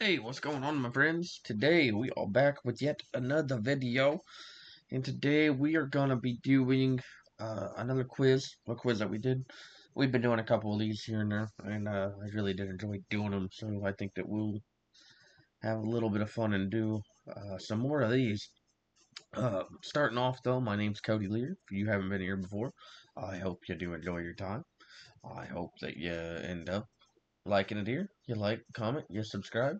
Hey, what's going on, my friends? Today we are back with yet another video, and today we are gonna be doing another quiz. A quiz that we did. We've been doing a couple of these here and there, and I really did enjoy doing them. So I think that we'll have a little bit of fun and do some more of these. Starting off though, my name's Cody Lear. If you haven't been here before, I hope you do enjoy your time. I hope that you end up liking it here. You like, comment, you subscribe.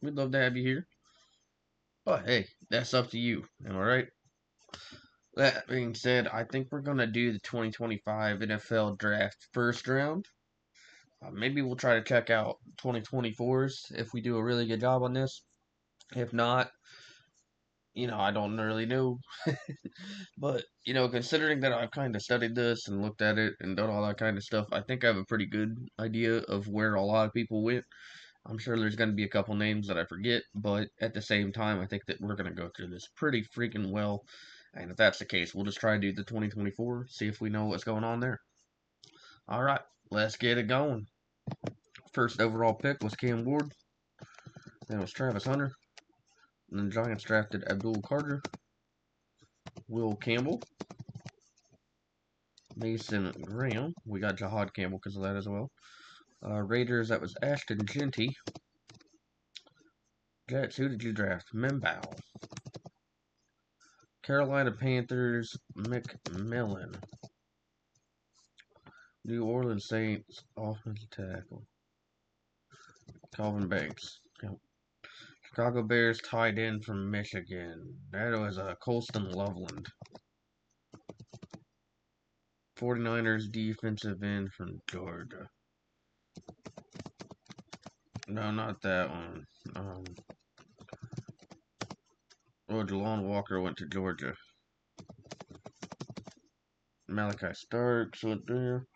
We'd love to have you here. But hey, that's up to you. Am I right? That being said, I think we're gonna do the 2025 NFL Draft first round. Maybe we'll try to check out 2024's if we do a really good job on this. If not, I don't really know. But considering that I've kind of studied this and looked at it and done all that kind of stuff, I think I have a pretty good idea of where a lot of people went. I'm sure there's going to be a couple names that I forget, but at the same time, I think that we're going to go through this pretty freaking well. And if that's the case, we'll just try to do the 2024, see if we know what's going on there. All right, let's get it going. First overall pick was Cam Ward. Then it was Travis Hunter. And then the Giants drafted Abdul Carter, Will Campbell, Mason Graham. We got Jahad Campbell because of that as well. Raiders, that was Ashton Jeanty. Jets, who did you draft? Membao. Carolina Panthers, McMillan. New Orleans Saints, offensive tackle. Calvin Banks. Yep. Chicago Bears tight end from Michigan. That was Colston Loveland. 49ers defensive end from Georgia. No, not that one. Delon Walker went to Georgia. Malachi Starks went there.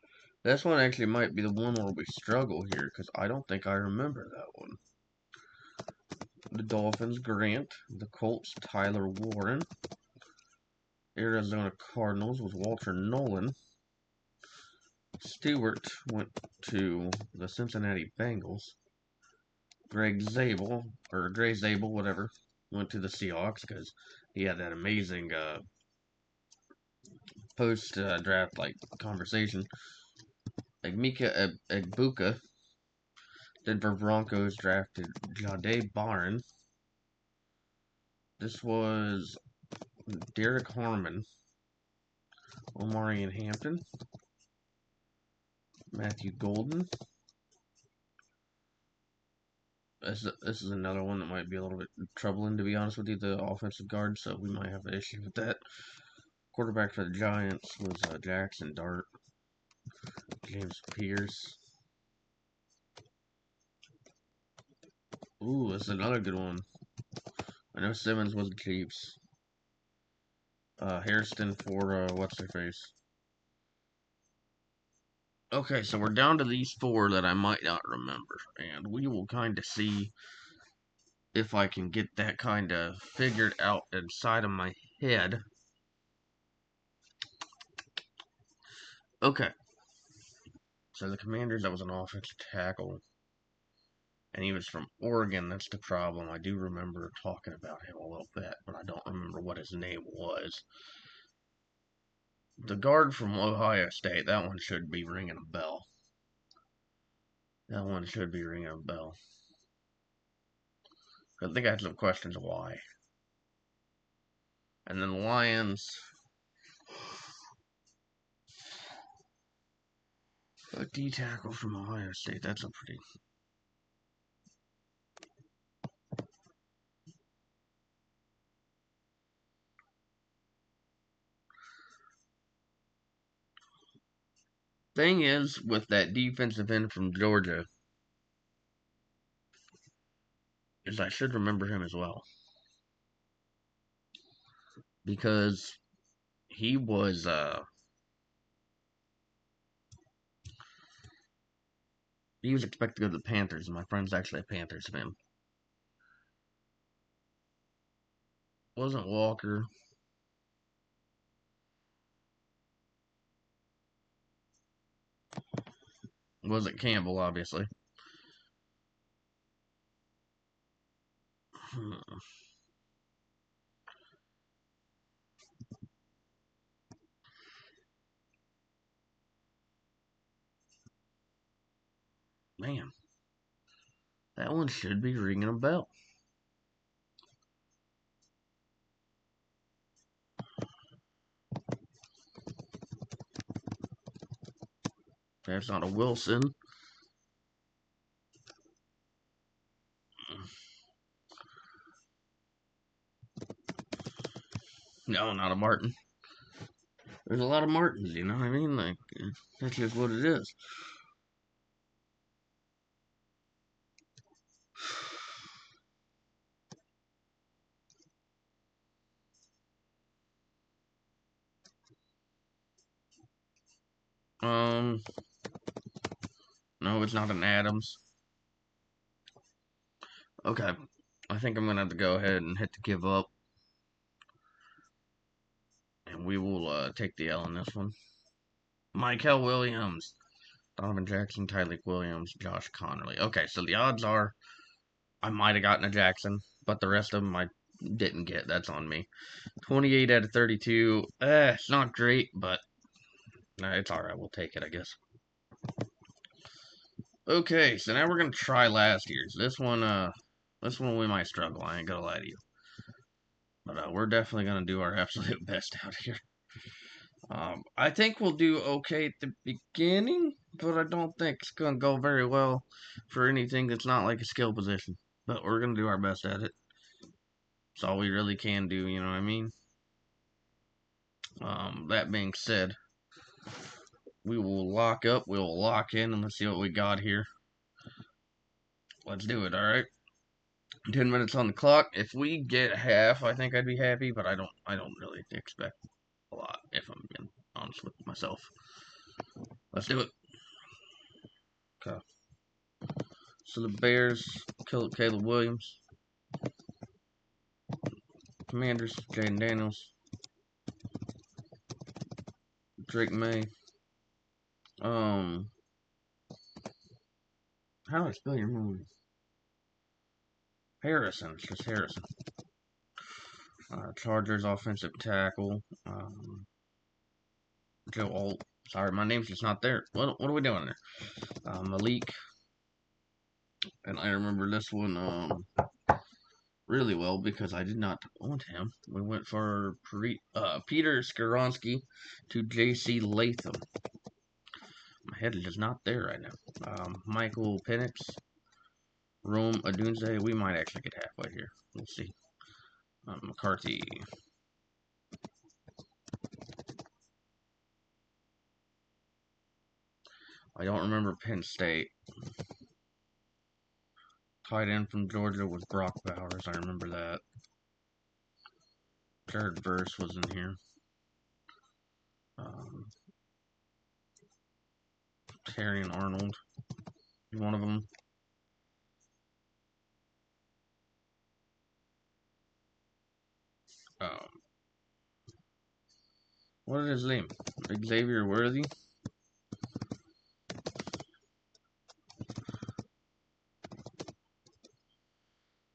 This one actually might be the one where we struggle here because I don't think I remember that one. The Dolphins, Grant. The Colts, Tyler Warren. Arizona Cardinals was Walter Nolan. Stewart went to the Cincinnati Bengals. Greg Zabel, or Gray Zabel, whatever, went to the Seahawks because he had that amazing post draft conversation. Mika Egbuka, Denver Broncos drafted Jade Barn. This was Derek Harmon, Omarion Hampton, Matthew Golden. This is another one that might be a little bit troubling, to be honest with you, the offensive guard, so we might have an issue with that. Quarterback for the Giants was Jackson Dart, James Pierce. Ooh, this is another good one. I know Simmons was the Chiefs. Hairston for what's their face. Okay, so we're down to these four that I might not remember, and we will kind of see if I can get that kind of figured out inside of my head. Okay, so the Commanders, that was an offensive tackle, and he was from Oregon. That's the problem. I do remember talking about him a little bit, but I don't remember what his name was. The guard from Ohio State, that one should be ringing a bell. That one should be ringing a bell. I think I had some questions why. And then the Lions. A D tackle from Ohio State. That's a pretty. Thing is, with that defensive end from Georgia, is I should remember him as well. Because he was expected to go to the Panthers, and my friend's actually a Panthers fan. Wasn't Walker. Wasn't Campbell, obviously. Man, that one should be ringing a bell. That's not a Wilson. No, not a Martin. There's a lot of Martins, you know what I mean? Like, that's just what it is. Um, no, it's not an Adams. Okay, I think I'm gonna have to go ahead and hit the give up, and we will take the L in this one. Michael Williams, Donovan Jackson, Tyreek Williams, Josh Connerly. Okay, so the odds are I might have gotten a Jackson, but the rest of them I didn't get. That's on me. 28 out of 32. It's not great, but it's alright. We'll take it, I guess. Okay, so now we're gonna try last year's. This one we might struggle. I ain't gonna lie to you, but we're definitely gonna do our absolute best out here. I think we'll do okay at the beginning, but I don't think it's gonna go very well for anything that's not like a skill position. But we're gonna do our best at it. It's all we really can do, you know what I mean? That being said, we will lock up, we will lock in, and let's see what we got here. Let's do it, alright? 10 minutes on the clock. If we get half, I think I'd be happy, but I don't really expect a lot, if I'm being honest with myself. Let's do it. Okay. So the Bears killed Caleb Williams. Commanders, Jaden Daniels. Drake May. How do I spell your name? Harrison. It's just Harrison. Chargers offensive tackle. Joe Alt. Sorry, my name's just not there. What are we doing there? Malik. And I remember this one really well because I did not want him. We went for Peter Skoronsky to J.C. Latham. My head is just not there right now. Michael Penix. Rome Odunze. We might actually get halfway here. We'll see. McCarthy. I don't remember Penn State. Tight end from Georgia was Brock Bowers. I remember that. Jared Verse was in here. Terry and Arnold. One of them. What is his name? Xavier Worthy?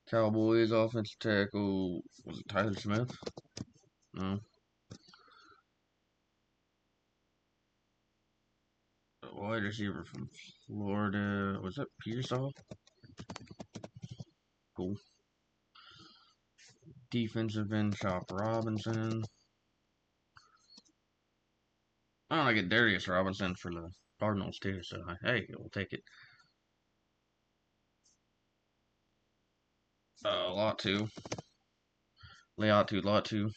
Cowboys offensive tackle. Was it Tyler Smith? No. Wide receiver from Florida. Was that Pearsall? Cool. Defensive end, Chop Robinson. I don't know, I get Darius Robinson for the Cardinals too, so hey, we'll take it. Lot 2. Layout 2, lot 2.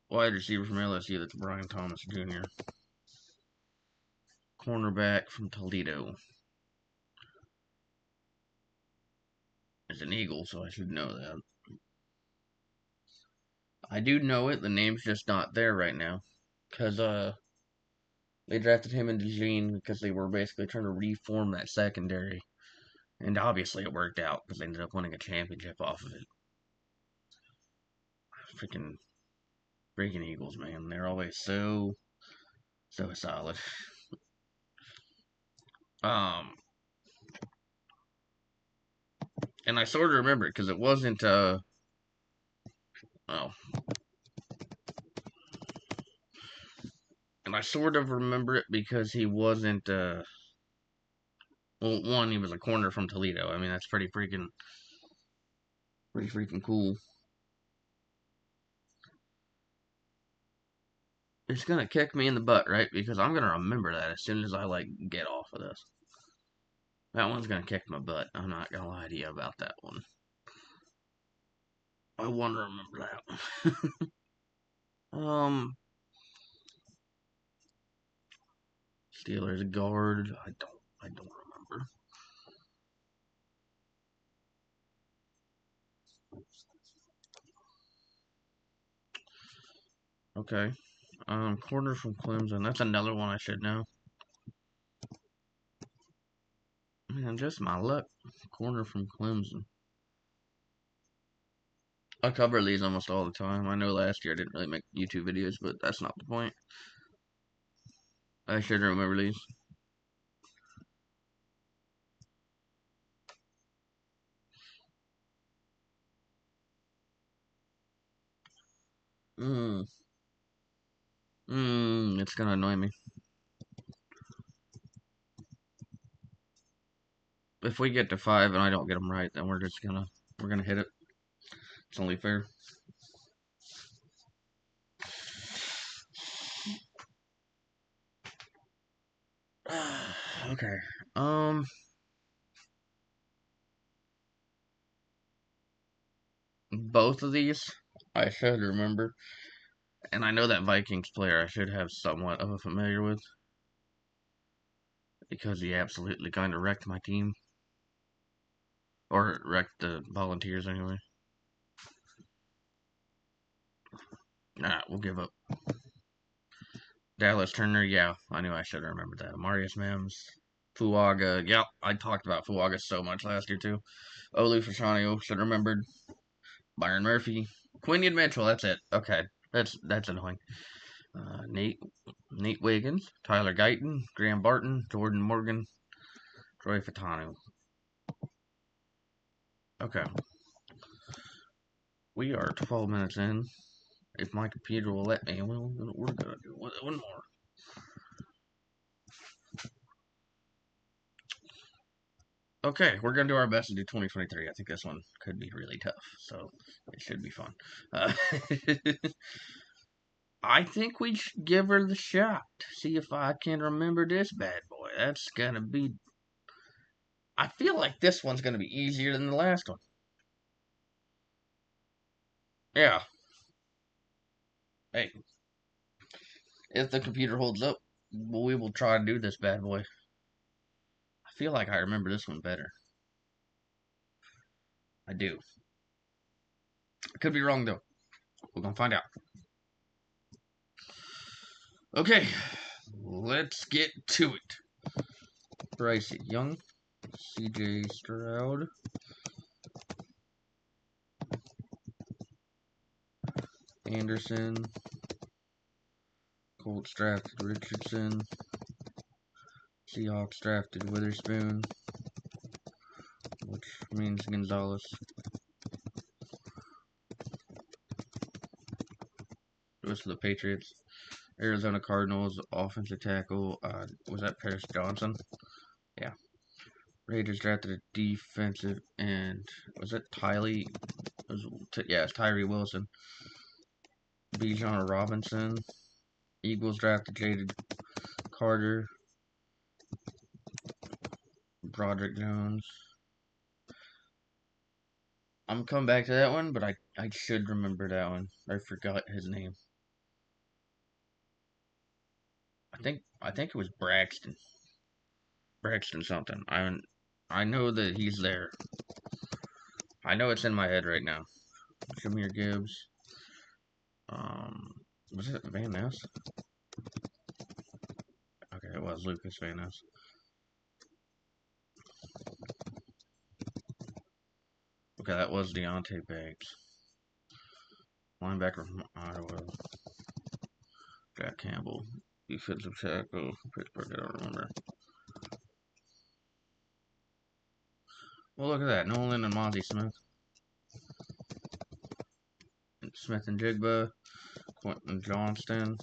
Wide receiver from LSU, that's Brian Thomas Jr. Cornerback from Toledo. It's an Eagle, so I should know that. I do know it, the name's just not there right now. Because, they drafted him and DeJean because they were basically trying to reform that secondary. And obviously it worked out because they ended up winning a championship off of it. Freaking Eagles, man. They're always so So solid. Um, and I sort of remember it because it wasn't. Oh, and I sort of remember it because he wasn't. Well, one, he was a corner from Toledo. I mean, that's pretty freaking cool. It's gonna kick me in the butt, right? Because I'm gonna remember that as soon as I like get off of this. That one's gonna kick my butt. I'm not gonna lie to you about that one. I want to remember that one. Steelers guard. I don't remember. Okay. Corner from Clemson. That's another one I should know. Man, just my luck. Corner from Clemson. I cover these almost all the time. I know last year I didn't really make YouTube videos, but that's not the point. I should remember these. Mmm. It's gonna annoy me. If we get to 5 and I don't get them right, then we're gonna hit it. It's only fair. Okay. Um. Both of these I should remember, and I know that Vikings player I should have somewhat of a familiar with because he absolutely kind of wrecked my team, or wrecked the Volunteers anyway. Nah, we'll give up. Dallas Turner, yeah, I knew I should have remembered that. Marius Mims, Fuaga, yep, I talked about Fuaga so much last year too. Olu Fashanu, should have remembered. Byron Murphy, Quinion Mitchell, that's it. Okay, that's annoying. Nate Wiggins, Tyler Guyton, Graham Barton, Jordan Morgan, Troy Fatanu. Okay, we are 12 minutes in. If my computer will let me, we're gonna do one more. Okay, we're gonna do our best to do 2023. I think this one could be really tough, so it should be fun. I think we should give her the shot. See if I can remember this bad boy. That's gonna be. I feel like this one's gonna be easier than the last one. Yeah. Hey, if the computer holds up, we will try to do this bad boy. I feel like I remember this one better. I do. I could be wrong though. We're gonna find out. Okay, let's get to it. Bryce Young, C.J. Stroud, Anderson, Colts drafted Richardson, Seahawks drafted Witherspoon, which means Gonzalez. Goes to the Patriots. Arizona Cardinals offensive tackle. Was that Paris Johnson? Yeah. Raiders drafted a defensive end. Was it Tyree? Yeah, it's Tyree Wilson. Bijan Robinson. Eagles drafted Jadon Carter. Broderick Jones. I'm coming back to that one, but I should remember that one. I forgot his name. I think it was Braxton. Braxton something. I know that he's there. I know it's in my head right now. Jahmyr Gibbs. Was it Van Ness? Okay, it was Lucas Van Ness. Okay, that was Deontay Banks. Linebacker from Iowa. Jack Campbell. Defensive tackle. Pittsburgh, I don't remember. Well, look at that. Nolan and Monty Smith. Smith and Jigba. Quentin Johnston.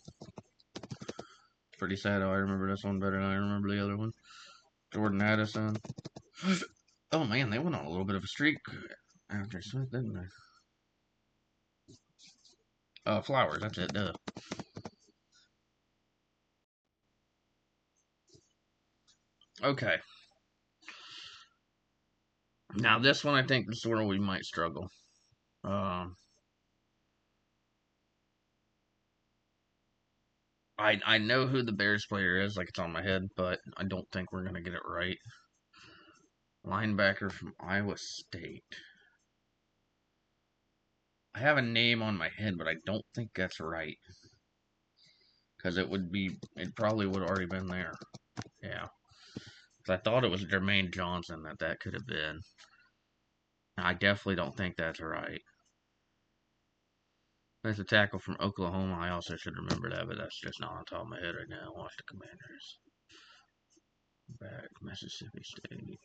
Pretty sad how I remember this one better than I remember the other one. Jordan Addison. Oh man, they went on a little bit of a streak after Smith, didn't they? Flowers, that's it, duh. Okay. Now this one I think is where we might struggle. I know who the Bears player is, like it's on my head, but I don't think we're gonna get it right. Linebacker from Iowa State. I have a name on my head, but I don't think that's right. Because it probably would have already been there. Yeah. Because I thought it was Jermaine Johnson that could have been. I definitely don't think that's right. There's a tackle from Oklahoma. I also should remember that, but that's just not on top of my head right now. Watch the Commanders. Back, Mississippi State.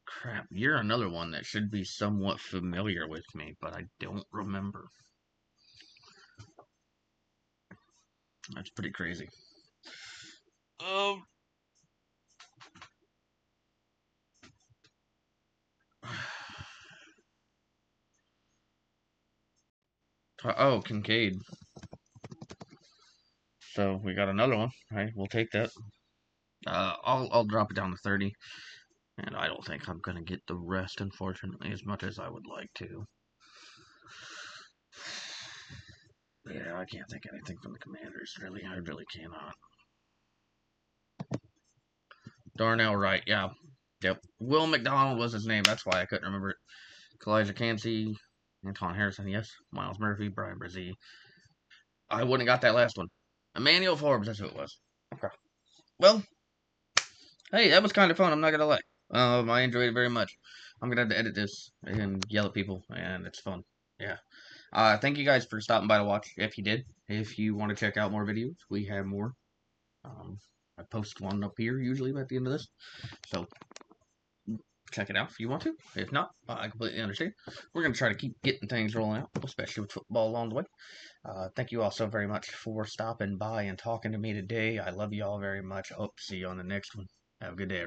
Crap, you're another one that should be somewhat familiar with me, but I don't remember. That's pretty crazy. Oh, Kincaid. So we got another one. All right, we'll take that. I'll drop it down to 30, and I don't think I'm gonna get the rest, unfortunately, as much as I would like to. Yeah, I can't think of anything from the Commanders. Really, I really cannot. Darnell Wright, yeah, yep. Will McDonald was his name. That's why I couldn't remember it. Kalijah Kancey, Anton Harrison, yes. Miles Murphy, Brian Brzee. I wouldn't have got that last one. Emmanuel Forbes, that's who it was. Okay. Well, hey, that was kind of fun. I'm not gonna lie. I enjoyed it very much. I'm gonna have to edit this and yell at people, and it's fun. Yeah. Thank you guys for stopping by to watch. If you did, if you want to check out more videos, we have more. I post one up here usually at the end of this, so check it out if you want to. If not, I completely understand. We're gonna try to keep getting things rolling out, especially with football along the way. Thank you all so very much for stopping by and talking to me today. I love you all very much. I hope to see you on the next one. Have a good day.